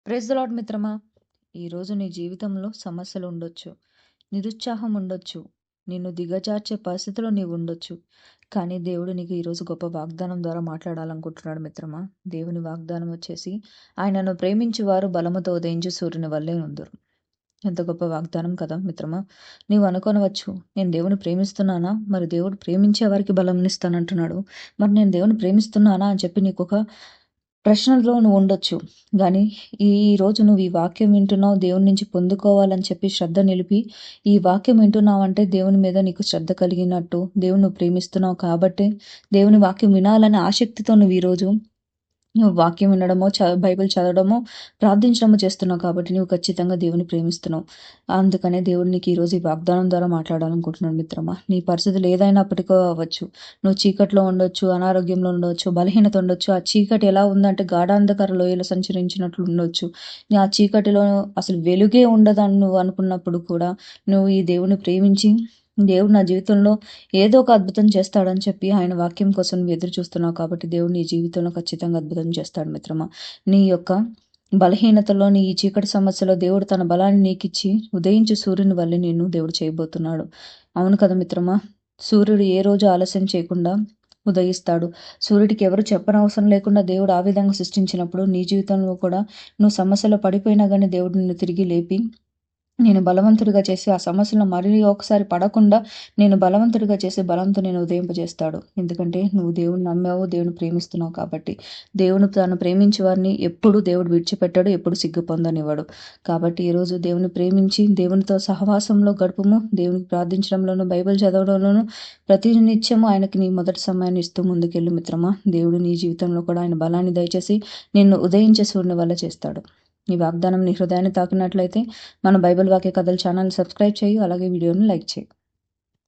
Praise the lord మిత్రమా! ఈరోజు నీ జీవితంలో సమస్యలు ఉండొచ్చు. నిరుత్సాహం ఉండొచ్చు. నిన్ను దిగజార్చే పరిస్థితిలో నీవు ఉండొచ్చు. కానీ దేవుడు నీకు ఈరోజు గొప్ప వాగ్దానం ద్వారా మాట్లాడాలనుకుంటున్నాడు మిత్రమా. దేవుని వాగ్దానం వచ్చేసి, ఆయనను ప్రేమించువారు బలముతో ఉదయించు సూర్యుని వల్లే ఉందురు. ఎంత గొప్ప వాగ్దానం కదా మిత్రమా. నీవు అనుకోనవచ్చు, నేను దేవుని ప్రేమిస్తున్నానా? మరి దేవుడు ప్రేమించే వారికి బలంనిస్తానంటున్నాడు. మరి నేను దేవుని ప్రేమిస్తున్నానా అని చెప్పి నీకొక ప్రశ్నలో నువ్వు ఉండొచ్చు. గానీ ఈ రోజు నువ్వు ఈ వాక్యం వింటున్నావు, దేవుని నుంచి పొందుకోవాలని చెప్పి శ్రద్ధ నిలిపి ఈ వాక్యం వింటున్నావంటే దేవుని మీద నీకు శ్రద్ధ కలిగినట్టు, దేవుని నువ్వు ప్రేమిస్తున్నావు కాబట్టే దేవుని వాక్యం వినాలనే ఆసక్తితో నువ్వు ఈరోజు నువ్వు వాక్యం వినడమో, బైబిల్ చదవడమో, ప్రార్థించడమో చేస్తున్నావు కాబట్టి నువ్వు ఖచ్చితంగా దేవుని ప్రేమిస్తున్నావు. అందుకనే దేవుడు నీకు ఈరోజు ఈ వాగ్దానం ద్వారా మాట్లాడాలనుకుంటున్నాడు మిత్రమా. నీ పరిస్థితులు ఏదైనప్పటికీ అవ్వచ్చు. నువ్వు చీకట్లో ఉండొచ్చు, అనారోగ్యంలో ఉండొచ్చు, బలహీనత ఉండొచ్చు. ఆ చీకటి ఎలా ఉందంటే గాఢాంధకార లోయలో సంచరించినట్లు ఉండొచ్చు. ఆ చీకటిలో అసలు వెలుగే ఉండదని నువ్వు అనుకున్నప్పుడు కూడా నువ్వు ఈ దేవుని ప్రేమించి దేవుడు నా జీవితంలో ఏదో ఒక అద్భుతం చేస్తాడని చెప్పి ఆయన వాక్యం కోసం నువ్వు ఎదురు చూస్తున్నావు కాబట్టి దేవుడు నీ జీవితంలో ఖచ్చితంగా అద్భుతం చేస్తాడు మిత్రమా. నీ యొక్క బలహీనతలో, నీ ఈ చీకటి సమస్యలో దేవుడు తన బలాన్ని నీకిచ్చి ఉదయించు సూర్యుని వల్లే నేను దేవుడు చేయబోతున్నాడు. అవును కదా మిత్రమా. సూర్యుడు ఏ రోజు ఆలస్యం చేయకుండా ఉదయిస్తాడు. సూర్యుడికి ఎవరు చెప్పనవసరం లేకుండా దేవుడు ఆ విధంగా సృష్టించినప్పుడు నీ జీవితంలో కూడా నువ్వు సమస్యలో పడిపోయినా కానీ దేవుడు నిన్ను తిరిగి లేపి నేను బలవంతుడిగా చేసి ఆ సమస్యలో మరీ ఒకసారి పడకుండా నేను బలవంతుడిగా చేసి బలంతో నేను ఉదయింపజేస్తాడు. ఎందుకంటే నువ్వు దేవుని నమ్మావు, దేవుని ప్రేమిస్తున్నావు కాబట్టి. దేవుని తాను ప్రేమించే వారిని ఎప్పుడు దేవుడు విడిచిపెట్టాడు, ఎప్పుడు సిగ్గు పొందనివ్వడు. కాబట్టి ఈరోజు దేవుని ప్రేమించి దేవునితో సహవాసంలో గడుపుము. దేవునికి ప్రార్థించడంలోను, బైబిల్ చదవడంలోను ప్రతి నిత్యము ఆయనకి నీ మొదటి సమయాన్ని ఇస్తూ ముందుకెళ్ళు మిత్రమా. దేవుడు నీ జీవితంలో కూడా ఆయన బలాన్ని దయచేసి నిన్ను ఉదయించే సూర్యుని వల్ల చేస్తాడు. ఈ వాగ్దానం నీ హృదయాన్ని తాకినట్లయితే మన బైబిల్ వాక్య కథలు ఛానల్ సబ్స్క్రైబ్ చేయి. అలాగే వీడియోని లైక్ చేయి.